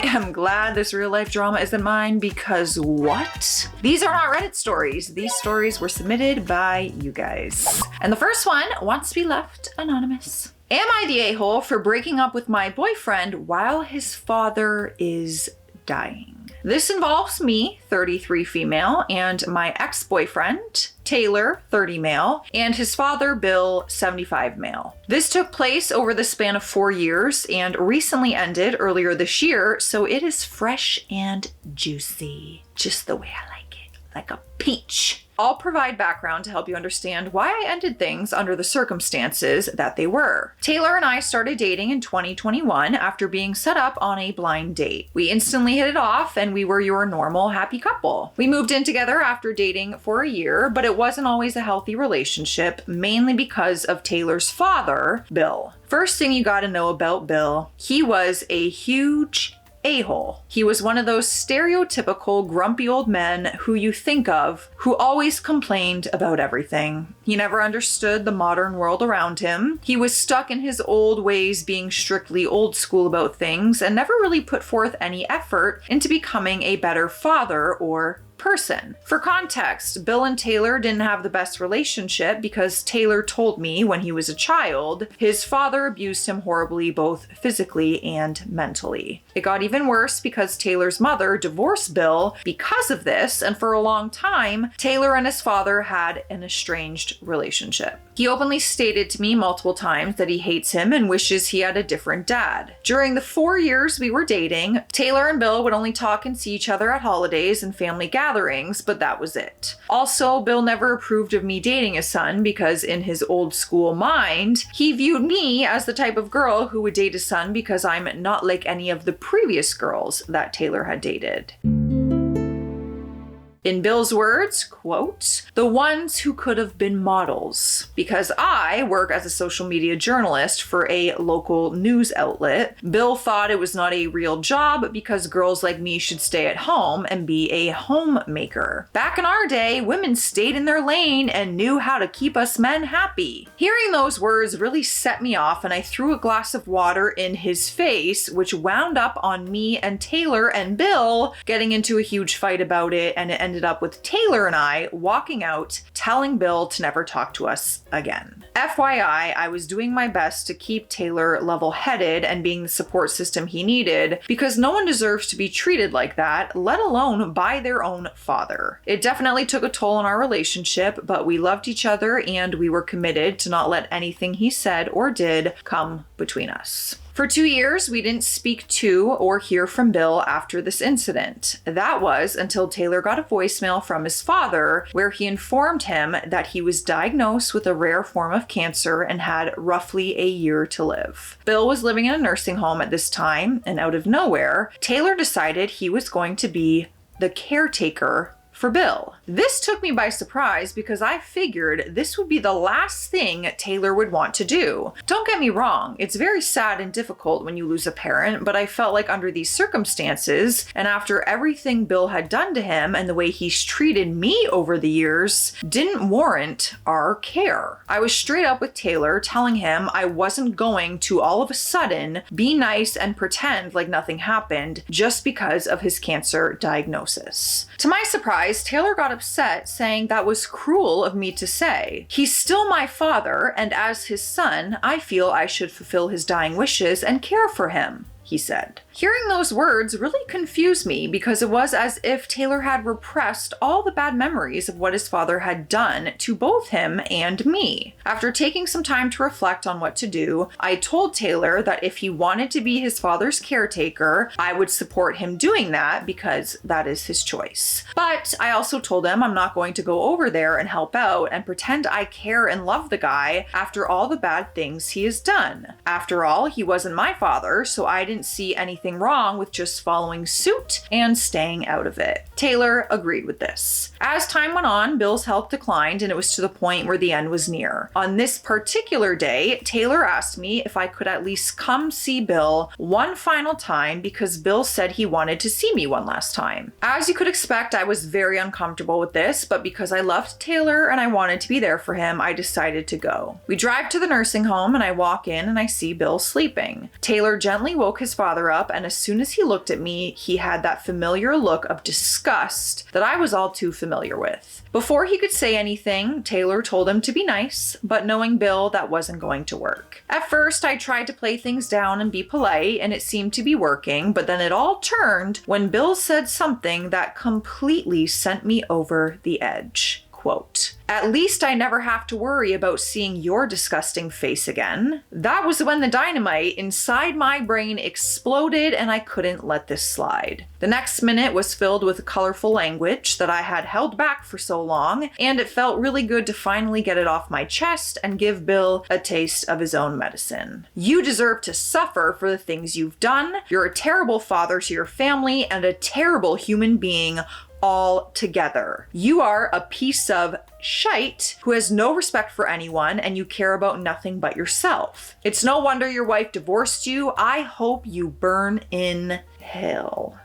I am glad this real life drama isn't mine because what? These are not Reddit stories. These stories were submitted by you guys. And the first one wants to be left anonymous. Am I the a-hole for breaking up with my boyfriend while his father is dying? This involves me, 33 female, and my ex-boyfriend, Taylor, 30 male, and his father, Bill, 75 male. This took place over the span of 4 years and recently ended earlier this year, so it is fresh and juicy. Just the way I like it, like a peach. I'll provide background to help you understand why I ended things under the circumstances that they were. Taylor and I started dating in 2021 after being set up on a blind date. We instantly hit it off and we were your normal happy couple. We moved in together after dating for a year, but it wasn't always a healthy relationship, mainly because of Taylor's father, Bill. First thing you gotta know about Bill, he was a huge a-hole. He was one of those stereotypical grumpy old men who you think of, who always complained about everything. He never understood the modern world around him. He was stuck in his old ways, being strictly old school about things, and never really put forth any effort into becoming a better father or person. For context, Bill and Taylor didn't have the best relationship because Taylor told me when he was a child, his father abused him horribly, both physically and mentally. It got even worse because Taylor's mother divorced Bill because of this, and for a long time, Taylor and his father had an estranged relationship. He openly stated to me multiple times that he hates him and wishes he had a different dad. During the 4 years we were dating, Taylor and Bill would only talk and see each other at holidays and family gatherings, but that was it. Also, Bill never approved of me dating his son because in his old school mind, he viewed me as the type of girl who would date his son because I'm not like any of the previous girls that Taylor had dated. In Bill's words, quote, "The ones who could have been models." Because I work as a social media journalist for a local news outlet, Bill thought it was not a real job because girls like me should stay at home and be a homemaker. Back in our day, women stayed in their lane and knew how to keep us men happy. Hearing those words really set me off, and I threw a glass of water in his face, which wound up on me and Taylor and Bill getting into a huge fight about it, and it ended up with Taylor and I walking out, telling Bill to never talk to us again. FYI, I was doing my best to keep Taylor level-headed and being the support system he needed because no one deserves to be treated like that, let alone by their own father. It definitely took a toll on our relationship, but we loved each other and we were committed to not let anything he said or did come between us. For 2 years, we didn't speak to or hear from Bill after this incident. That was until Taylor got a voicemail from his father where he informed him that he was diagnosed with a rare form of cancer and had roughly a year to live. Bill was living in a nursing home at this time, and out of nowhere, Taylor decided he was going to be the caretaker for Bill. This took me by surprise because I figured this would be the last thing Taylor would want to do. Don't get me wrong, it's very sad and difficult when you lose a parent, but I felt like under these circumstances, and after everything Bill had done to him and the way he's treated me over the years, didn't warrant our care. I was straight up with Taylor, telling him I wasn't going to all of a sudden be nice and pretend like nothing happened just because of his cancer diagnosis. To my surprise, Taylor got upset, saying that was cruel of me to say. He's still my father, and as his son, I feel I should fulfill his dying wishes and care for him, he said. Hearing those words really confused me because it was as if Taylor had repressed all the bad memories of what his father had done to both him and me. After taking some time to reflect on what to do, I told Taylor that if he wanted to be his father's caretaker, I would support him doing that because that is his choice. But I also told him I'm not going to go over there and help out and pretend I care and love the guy after all the bad things he has done. After all, he wasn't my father, so I didn't see anything wrong with just following suit and staying out of it. Taylor agreed with this. As time went on, Bill's health declined and it was to the point where the end was near. On this particular day, Taylor asked me if I could at least come see Bill one final time because Bill said he wanted to see me one last time. As you could expect, I was very uncomfortable with this, but because I loved Taylor and I wanted to be there for him, I decided to go. We drive to the nursing home and I walk in and I see Bill sleeping. Taylor gently woke his his father up, and as soon as he looked at me, he had that familiar look of disgust that I was all too familiar with. Before he could say anything, Taylor told him to be nice, but knowing Bill, that wasn't going to work. At first, I tried to play things down and be polite, and it seemed to be working, but then it all turned when Bill said something that completely sent me over the edge. Quote, "At least I never have to worry about seeing your disgusting face again." That was when the dynamite inside my brain exploded and I couldn't let this slide. The next minute was filled with colorful language that I had held back for so long, and it felt really good to finally get it off my chest and give Bill a taste of his own medicine. "You deserve to suffer for the things you've done. You're a terrible father to your family and a terrible human being all together. You are a piece of shite who has no respect for anyone, and you care about nothing but yourself. It's no wonder your wife divorced you. I hope you burn in hell."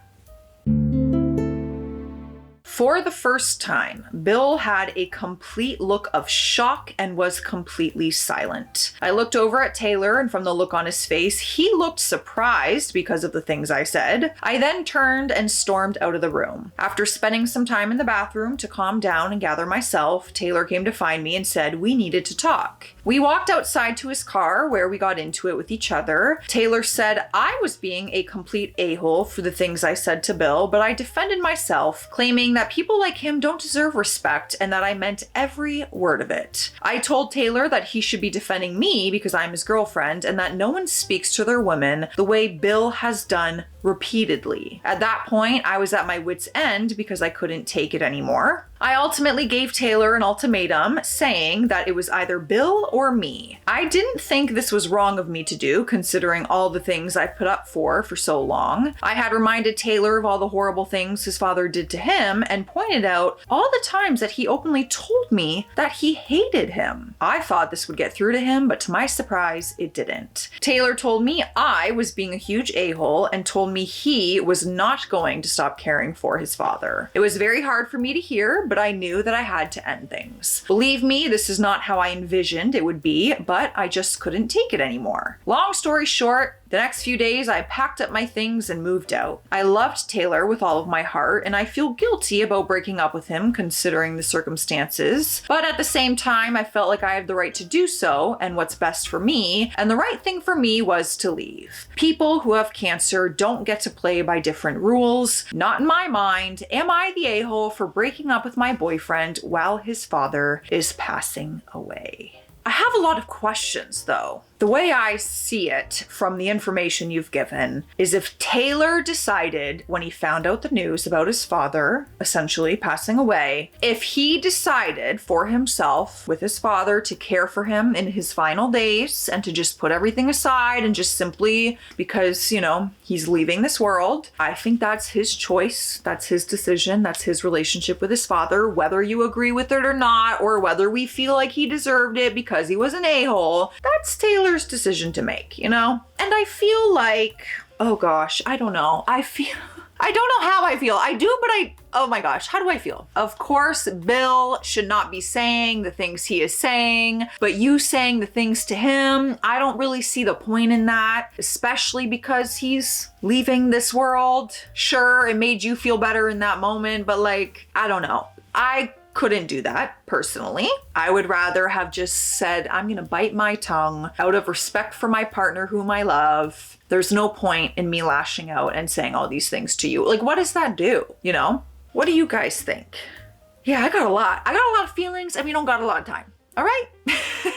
For the first time, Bill had a complete look of shock and was completely silent. I looked over at Taylor, and from the look on his face, he looked surprised because of the things I said. I then turned and stormed out of the room. After spending some time in the bathroom to calm down and gather myself, Taylor came to find me and said we needed to talk. We walked outside to his car where we got into it with each other. Taylor said I was being a complete a-hole for the things I said to Bill, but I defended myself, claiming that people like him don't deserve respect and that I meant every word of it. I told Taylor that he should be defending me because I'm his girlfriend and that no one speaks to their women the way Bill has done repeatedly. At that point, I was at my wit's end because I couldn't take it anymore. I ultimately gave Taylor an ultimatum saying that it was either Bill or me. I didn't think this was wrong of me to do, considering all the things I've put up for so long. I had reminded Taylor of all the horrible things his father did to him and pointed out all the times that he openly told me that he hated him. I thought this would get through to him, but to my surprise, it didn't. Taylor told me I was being a huge a-hole and told me he was not going to stop caring for his father. It was very hard for me to hear, but I knew that I had to end things. Believe me, this is not how I envisioned it would be, but I just couldn't take it anymore. Long story short, the next few days, I packed up my things and moved out. I loved Taylor with all of my heart, and I feel guilty about breaking up with him considering the circumstances. But at the same time, I felt like I had the right to do so and what's best for me, and the right thing for me was to leave. People who have cancer don't get to play by different rules. Not in my mind. Am I the a-hole for breaking up with my boyfriend while his father is passing away? I have a lot of questions though. The way I see it from the information you've given is if Taylor decided when he found out the news about his father essentially passing away, if he decided for himself with his father to care for him in his final days and to just put everything aside and just simply because, he's leaving this world, I think that's his choice. That's his decision. That's his relationship with his father, whether you agree with it or not, or whether we feel like he deserved it because he was an a-hole. That's Taylor's decision to make, And I feel like, oh gosh, I don't know. I don't know how I feel. I do, but oh my gosh, how do I feel? Of course, Bill should not be saying the things he is saying, but you saying the things to him, I don't really see the point in that, especially because he's leaving this world. Sure, it made you feel better in that moment, but I don't know. I couldn't do that personally. I would rather have just said, I'm gonna bite my tongue out of respect for my partner whom I love. There's no point in me lashing out and saying all these things to you. What does that do? What do you guys think? Yeah, I got a lot of feelings and we don't got a lot of time. All right.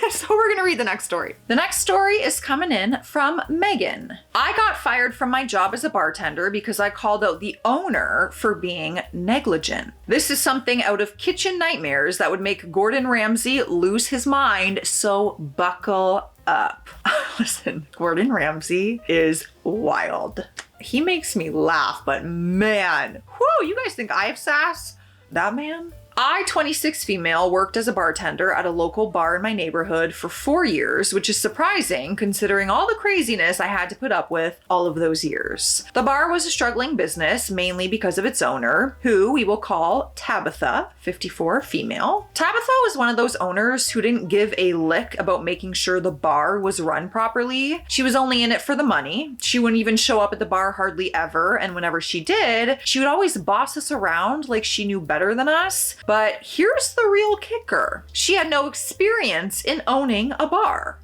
So we're going to read the next story. The next story is coming in from Megan. I got fired from my job as a bartender because I called out the owner for being negligent. This is something out of Kitchen Nightmares that would make Gordon Ramsay lose his mind, so buckle up. Listen, Gordon Ramsay is wild. He makes me laugh, but man, whoo, you guys think I have sass? That man? I, 26 female, worked as a bartender at a local bar in my neighborhood for 4 years, which is surprising considering all the craziness I had to put up with all of those years. The bar was a struggling business, mainly because of its owner, who we will call Tabitha, 54 female. Tabitha was one of those owners who didn't give a lick about making sure the bar was run properly. She was only in it for the money. She wouldn't even show up at the bar hardly ever, and whenever she did, she would always boss us around like she knew better than us. But here's the real kicker. She had no experience in owning a bar.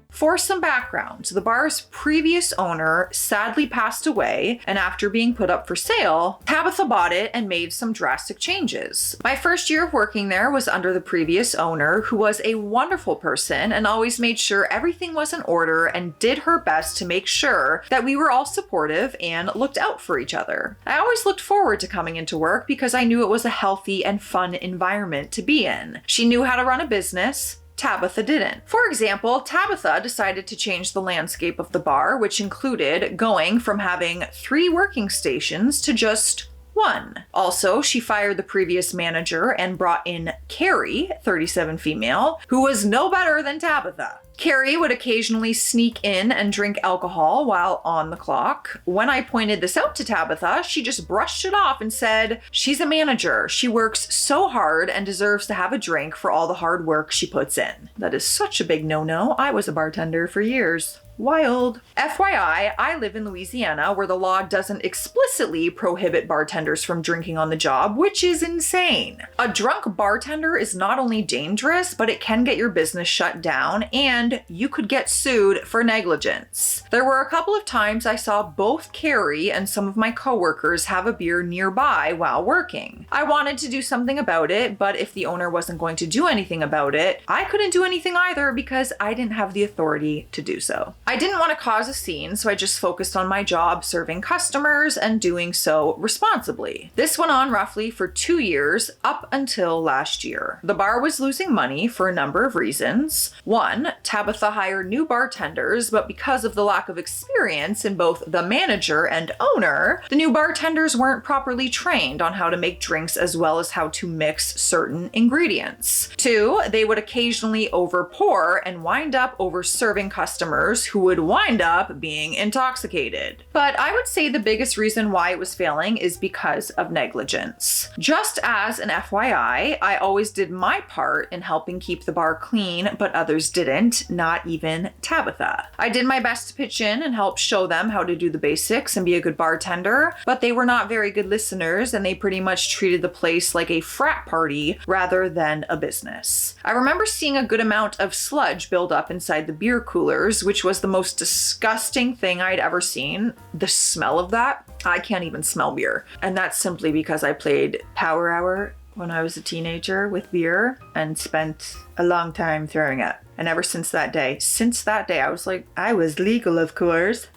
For some background, the bar's previous owner sadly passed away, and after being put up for sale, Tabitha bought it and made some drastic changes. My first year of working there was under the previous owner, who was a wonderful person and always made sure everything was in order and did her best to make sure that we were all supportive and looked out for each other. I always looked forward to coming into work because I knew it was a healthy and fun environment to be in. She knew how to run a business. Tabitha didn't. For example, Tabitha decided to change the landscape of the bar, which included going from having 3 working stations to just 1. Also, she fired the previous manager and brought in Carrie, 37 female, who was no better than Tabitha. Carrie would occasionally sneak in and drink alcohol while on the clock. When I pointed this out to Tabitha, she just brushed it off and said, "She's a manager. She works so hard and deserves to have a drink for all the hard work she puts in." That is such a big no-no. I was a bartender for years. Wild. FYI, I live in Louisiana where the law doesn't explicitly prohibit bartenders from drinking on the job, which is insane. A drunk bartender is not only dangerous, but it can get your business shut down and you could get sued for negligence. There were a couple of times I saw both Carrie and some of my coworkers have a beer nearby while working. I wanted to do something about it, but if the owner wasn't going to do anything about it, I couldn't do anything either because I didn't have the authority to do so. I didn't want to cause a scene, so I just focused on my job serving customers and doing so responsibly. This went on roughly for 2 years up until last year. The bar was losing money for a number of reasons. 1, Tabitha hired new bartenders, but because of the lack of experience in both the manager and owner, the new bartenders weren't properly trained on how to make drinks as well as how to mix certain ingredients. 2, they would occasionally overpour and wind up over serving customers who would wind up being intoxicated. But I would say the biggest reason why it was failing is because of negligence. Just as an FYI, I always did my part in helping keep the bar clean, but others didn't, not even Tabitha. I did my best to pitch in and help show them how to do the basics and be a good bartender, but they were not very good listeners and they pretty much treated the place like a frat party rather than a business. I remember seeing a good amount of sludge build up inside the beer coolers, which was the most disgusting thing I'd ever seen. The smell of that, I can't even smell beer. And that's simply because I played Power Hour when I was a teenager with beer and spent a long time throwing up. And ever since that day, I was like, I was legal, of course.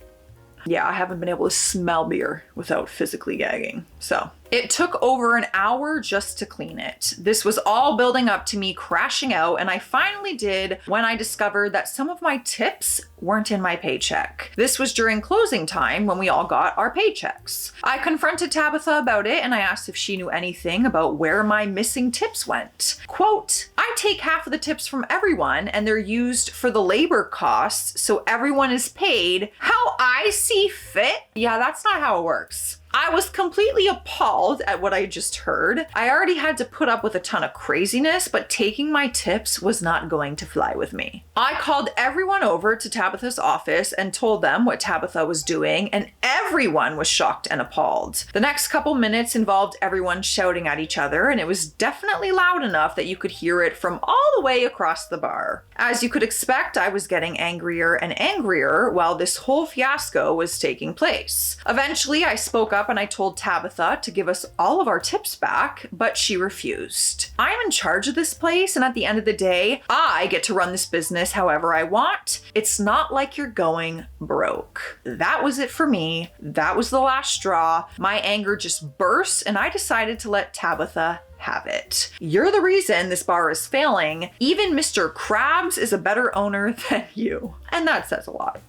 Yeah, I haven't been able to smell beer without physically gagging. So it took over an hour just to clean it. This was all building up to me crashing out, and I finally did when I discovered that some of my tips weren't in my paycheck. This was during closing time when we all got our paychecks. I confronted Tabitha about it and I asked if she knew anything about where my missing tips went. Quote, "I take half of the tips from everyone and they're used for the labor costs, so everyone is paid how I see fit." Yeah, that's not how it works. I was completely appalled at what I just heard. I already had to put up with a ton of craziness, but taking my tips was not going to fly with me. I called everyone over to Tabitha's office and told them what Tabitha was doing, and everyone was shocked and appalled. The next couple minutes involved everyone shouting at each other, and it was definitely loud enough that you could hear it from all the way across the bar. As you could expect, I was getting angrier and angrier while this whole fiasco was taking place. Eventually, I spoke up and I told Tabitha to give us all of our tips back, but she refused. I'm in charge of this place, and at the end of the day, I get to run this business however I want. It's not like you're going broke. That was it for me. That was the last straw. My anger just burst, and I decided to let Tabitha have it. You're the reason this bar is failing. Even Mr. Krabs is a better owner than you. And that says a lot.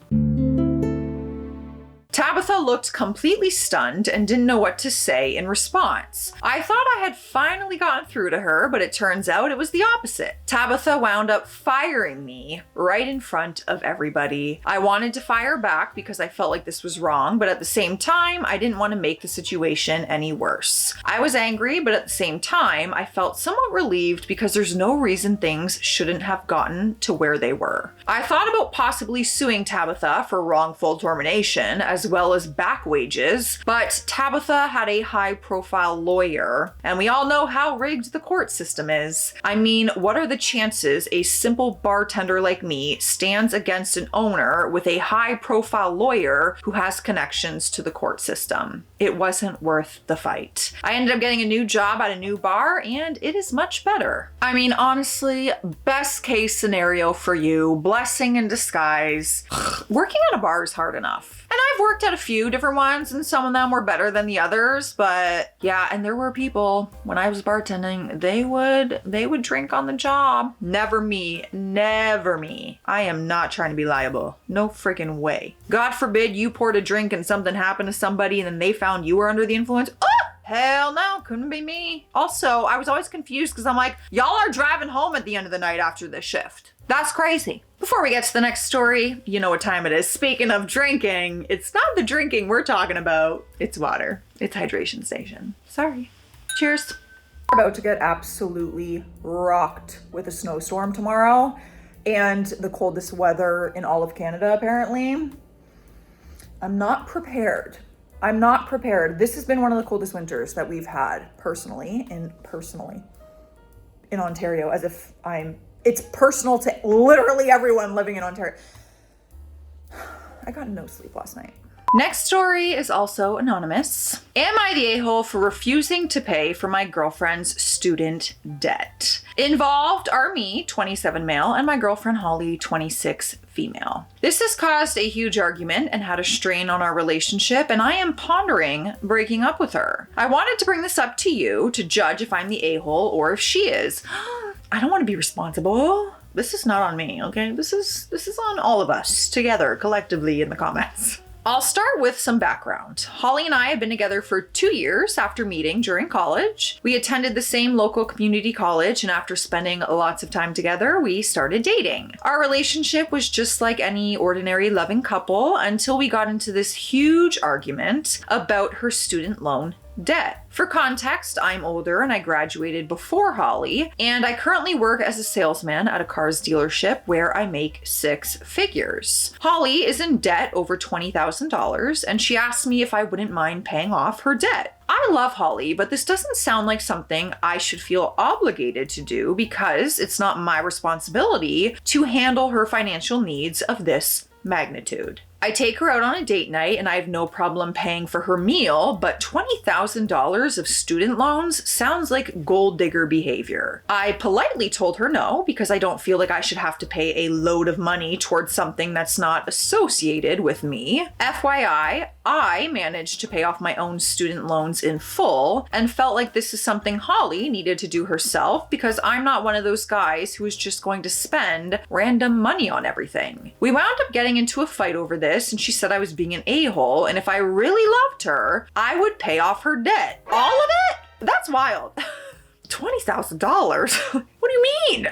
Tabitha Tabitha looked completely stunned and didn't know what to say in response. I thought I had finally gotten through to her, but it turns out it was the opposite. Tabitha wound up firing me right in front of everybody. I wanted to fire back because I felt like this was wrong, but at the same time, I didn't want to make the situation any worse. I was angry, but at the same time, I felt somewhat relieved because there's no reason things shouldn't have gotten to where they were. I thought about possibly suing Tabitha for wrongful termination as well as back wages, but Tabitha had a high-profile lawyer, and we all know how rigged the court system is. I mean, what are the chances a simple bartender like me stands against an owner with a high-profile lawyer who has connections to the court system? It wasn't worth the fight. I ended up getting a new job at a new bar, and it is much better. I mean, honestly, best case scenario for you, blessing in disguise. Working at a bar is hard enough. And I've worked at a few different ones, and some of them were better than the others, but yeah, and there were people, when I was bartending, they would drink on the job. Never me, never me. I am not trying to be liable. No freaking way. God forbid you poured a drink and something happened to somebody and then they found you were under the influence. Oh! Hell no, couldn't be me. Also, I was always confused because I'm like, y'all are driving home at the end of the night after this shift. That's crazy. Before we get to the next story, you know what time it is. Speaking of drinking, it's not the drinking we're talking about. It's water. It's hydration station. Sorry. Cheers. We're about to get absolutely rocked with a snowstorm tomorrow and the coldest weather in all of Canada, apparently. I'm not prepared. This has been one of the coldest winters that we've had personally in Ontario, as if it's personal to literally everyone living in Ontario. I got no sleep last night. Next story is also anonymous. Am I the a-hole for refusing to pay for my girlfriend's student debt? Involved are me, 27 male, and my girlfriend Holly, 26 female. This has caused a huge argument and had a strain on our relationship, and I am pondering breaking up with her. I wanted to bring this up to you to judge if I'm the a-hole or if she is. I don't want to be responsible. This is not on me, okay? This is on all of us together, collectively in the comments. I'll start with some background. Holly and I have been together for 2 years after meeting during college. We attended the same local community college, and after spending lots of time together, we started dating. Our relationship was just like any ordinary loving couple until we got into this huge argument about her student loan debt. For context, I'm older and I graduated before Holly, and I currently work as a salesman at a cars dealership where I make 6 figures. Holly is in debt over $20,000, and she asked me if I wouldn't mind paying off her debt. I love Holly, but this doesn't sound like something I should feel obligated to do because it's not my responsibility to handle her financial needs of this magnitude. I take her out on a date night and I have no problem paying for her meal, but $20,000 of student loans sounds like gold digger behavior. I politely told her no because I don't feel like I should have to pay a load of money towards something that's not associated with me. FYI, I managed to pay off my own student loans in full and felt like this is something Holly needed to do herself because I'm not one of those guys who is just going to spend random money on everything. We wound up getting into a fight over this, and she said I was being an a-hole, and if I really loved her, I would pay off her debt. All of it? That's wild. $20,000? What do you mean?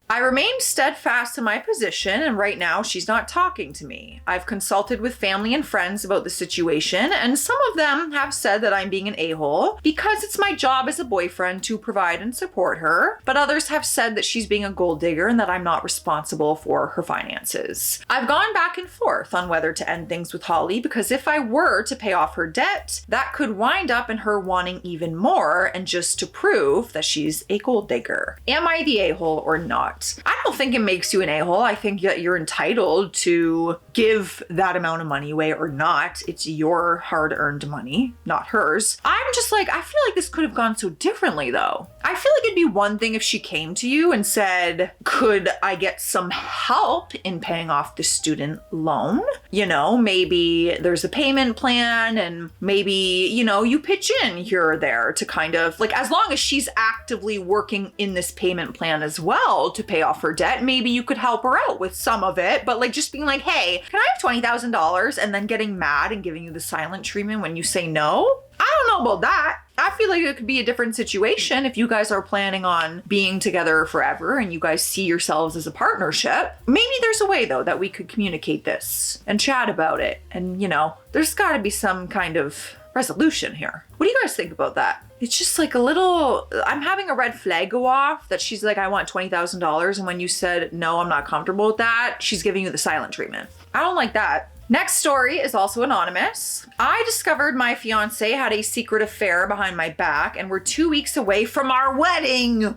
I remained steadfast in my position, and right now she's not talking to me. I've consulted with family and friends about the situation, and some of them have said that I'm being an a-hole because it's my job as a boyfriend to provide and support her, but others have said that she's being a gold digger and that I'm not responsible for her finances. I've gone back and forth on whether to end things with Holly because if I were to pay off her debt, that could wind up in her wanting even more and just to prove that she's a gold digger. Am I the a-hole or not? I don't think it makes you an a-hole. I think that you're entitled to give that amount of money away or not. It's your hard-earned money, not hers. I'm just like, I feel like this could have gone so differently though. I feel like it'd be one thing if she came to you and said, could I get some help in paying off the student loan? You know, maybe there's a payment plan and maybe, you know, you pitch in here or there to kind of like, as long as she's actively working in this payment plan as well to pay off her debt, maybe you could help her out with some of it. But like just being like, hey, can I have $20,000? And then getting mad and giving you the silent treatment when you say no? I don't know about that. I feel like it could be a different situation if you guys are planning on being together forever and you guys see yourselves as a partnership. Maybe there's a way though that we could communicate this and chat about it. And you know, there's gotta be some kind of resolution here. What do you guys think about that? It's just like a little, I'm having a red flag go off that she's like, I want $20,000. And when you said, no, I'm not comfortable with that, she's giving you the silent treatment. I don't like that. Next story is also anonymous. I discovered my fiance had a secret affair behind my back and we're 2 weeks away from our wedding.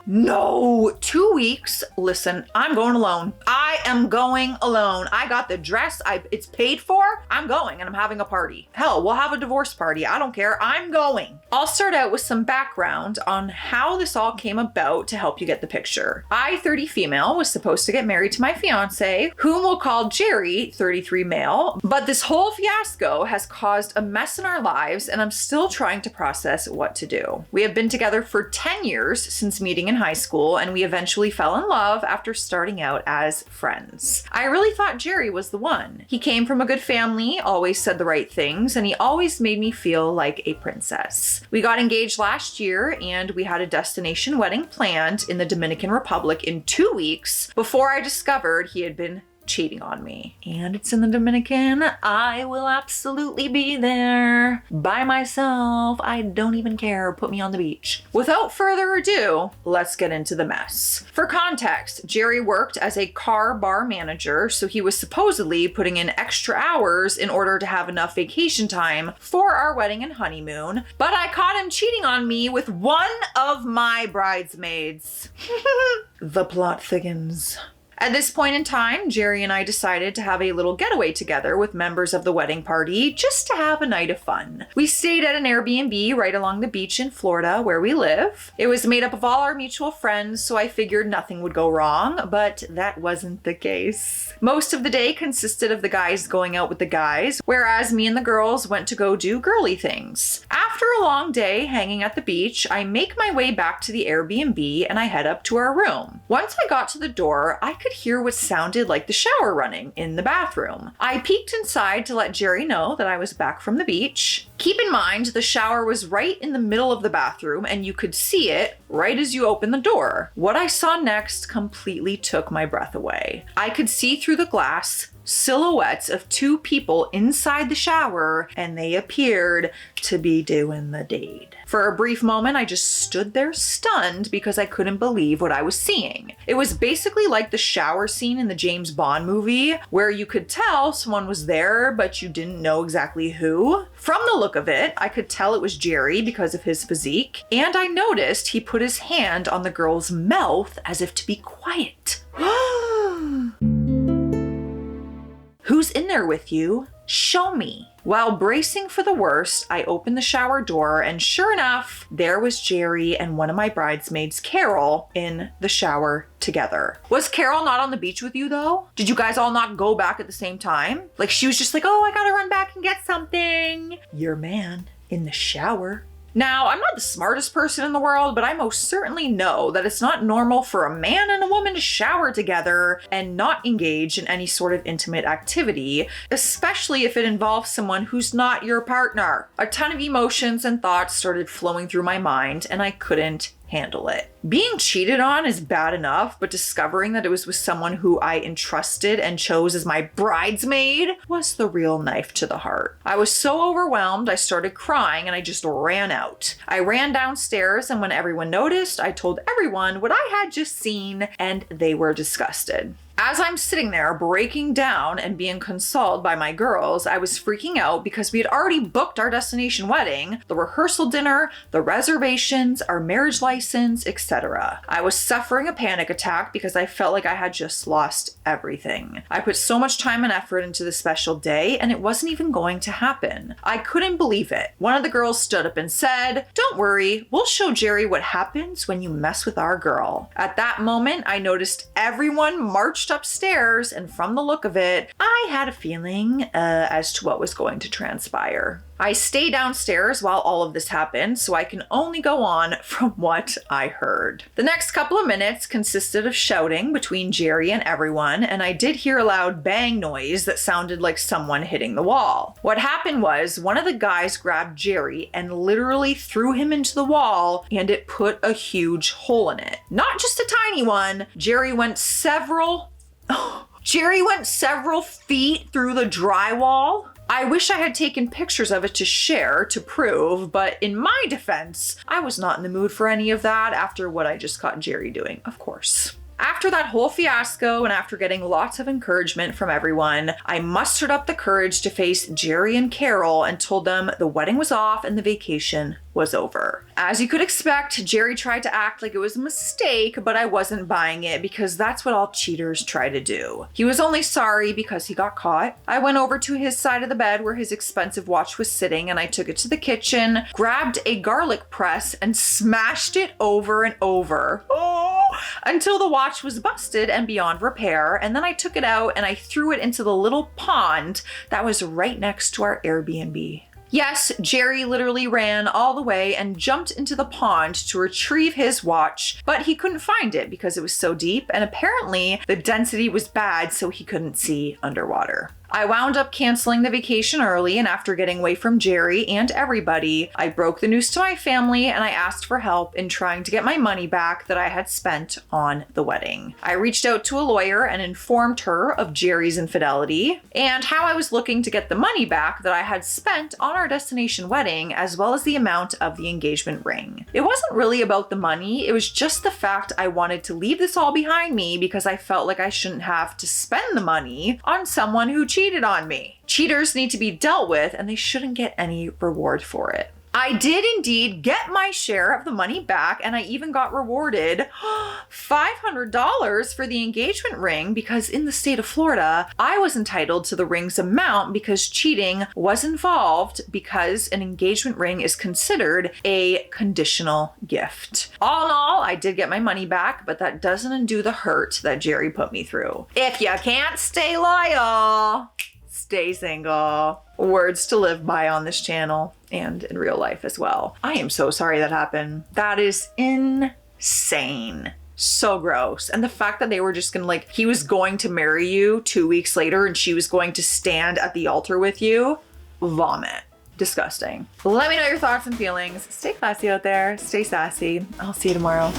No, 2 weeks. Listen, I'm going alone. I am going alone. I got the dress. It's paid for. I'm going and I'm having a party. Hell, we'll have a divorce party. I don't care. I'm going. I'll start out with some background on how this all came about to help you get the picture. I, 30 female, was supposed to get married to my fiance, whom we'll call Jerry, 33 male. But this whole fiasco has caused a mess in our lives and I'm still trying to process what to do. We have been together for 10 years since meeting in high school and we eventually fell in love after starting out as friends. I really thought Jerry was the one. He came from a good family, always said the right things, and he always made me feel like a princess. We got engaged last year and we had a destination wedding planned in the Dominican Republic in 2 weeks before I discovered he had been cheating on me. And it's in the Dominican. I will absolutely be there by myself. I don't even care. Put me on the beach. Without further ado, let's get into the mess. For context, Jerry worked as a car bar manager, so he was supposedly putting in extra hours in order to have enough vacation time for our wedding and honeymoon, but I caught him cheating on me with one of my bridesmaids. The plot thickens. At this point in time, Jerry and I decided to have a little getaway together with members of the wedding party just to have a night of fun. We stayed at an Airbnb right along the beach in Florida where we live. It was made up of all our mutual friends, so I figured nothing would go wrong, but that wasn't the case. Most of the day consisted of the guys going out with the guys, whereas me and the girls went to go do girly things. After a long day hanging at the beach, I make my way back to the Airbnb and I head up to our room. Once I got to the door, I could hear what sounded like the shower running in the bathroom. I peeked inside to let Jerry know that I was back from the beach. Keep in mind, the shower was right in the middle of the bathroom and you could see it right as you open the door. What I saw next completely took my breath away. I could see through the glass silhouettes of two people inside the shower and they appeared to be doing the deed. For a brief moment, I just stood there stunned because I couldn't believe what I was seeing. It was basically like the shower scene in the James Bond movie where you could tell someone was there, but you didn't know exactly who. From the look of it, I could tell it was Jerry because of his physique, and I noticed he put his hand on the girl's mouth as if to be quiet. Who's in there with you? Show me. While bracing for the worst, I opened the shower door and sure enough, there was Jerry and one of my bridesmaids, Carol, in the shower together. Was Carol not on the beach with you though? Did you guys all not go back at the same time? Like she was just like, oh, I gotta run back and get something. Your man in the shower. Now, I'm not the smartest person in the world, but I most certainly know that it's not normal for a man and a woman to shower together and not engage in any sort of intimate activity, especially if it involves someone who's not your partner. A ton of emotions and thoughts started flowing through my mind, and I couldn't handle it. Being cheated on is bad enough, but discovering that it was with someone who I entrusted and chose as my bridesmaid was the real knife to the heart. I was so overwhelmed, I started crying and I just ran out. I ran downstairs and when everyone noticed, I told everyone what I had just seen and they were disgusted. As I'm sitting there breaking down and being consoled by my girls, I was freaking out because we had already booked our destination wedding, the rehearsal dinner, the reservations, our marriage license, etc. I was suffering a panic attack because I felt like I had just lost everything. I put so much time and effort into the special day and it wasn't even going to happen. I couldn't believe it. One of the girls stood up and said, "Don't worry, we'll show Jerry what happens when you mess with our girl." At that moment, I noticed everyone marched upstairs, and from the look of it, I had a feeling as to what was going to transpire. I stayed downstairs while all of this happened, so I can only go on from what I heard. The next couple of minutes consisted of shouting between Jerry and everyone, and I did hear a loud bang noise that sounded like someone hitting the wall. What happened was one of the guys grabbed Jerry and literally threw him into the wall, and it put a huge hole in it. Not just a tiny one. Jerry went several feet through the drywall. I wish I had taken pictures of it to share to prove, but in my defense, I was not in the mood for any of that after what I just caught Jerry doing, of course. After that whole fiasco and after getting lots of encouragement from everyone, I mustered up the courage to face Jerry and Carol and told them the wedding was off and the vacation was over. As you could expect, Jerry tried to act like it was a mistake, but I wasn't buying it because that's what all cheaters try to do. He was only sorry because he got caught. I went over to his side of the bed where his expensive watch was sitting and I took it to the kitchen, grabbed a garlic press and smashed it over and over. Until the watch was busted and beyond repair, and then I took it out and I threw it into the little pond that was right next to our Airbnb. Yes, Jerry literally ran all the way and jumped into the pond to retrieve his watch, but he couldn't find it because it was so deep, and apparently the density was bad, so he couldn't see underwater. I wound up canceling the vacation early, and after getting away from Jerry and everybody, I broke the news to my family and I asked for help in trying to get my money back that I had spent on the wedding. I reached out to a lawyer and informed her of Jerry's infidelity and how I was looking to get the money back that I had spent on our destination wedding, as well as the amount of the engagement ring. It wasn't really about the money, it was just the fact I wanted to leave this all behind me because I felt like I shouldn't have to spend the money on someone who cheated on me. Cheaters need to be dealt with and they shouldn't get any reward for it. I did indeed get my share of the money back, and I even got rewarded $500 for the engagement ring because in the state of Florida, I was entitled to the ring's amount because cheating was involved because an engagement ring is considered a conditional gift. All in all, I did get my money back, but that doesn't undo the hurt that Jerry put me through. If you can't stay loyal, stay single. Words to live by on this channel and in real life as well. I am so sorry that happened. That is insane. So gross. And the fact that they were just gonna he was going to marry you 2 weeks later and she was going to stand at the altar with you. Vomit. Disgusting. Let me know your thoughts and feelings. Stay classy out there. Stay sassy. I'll see you tomorrow.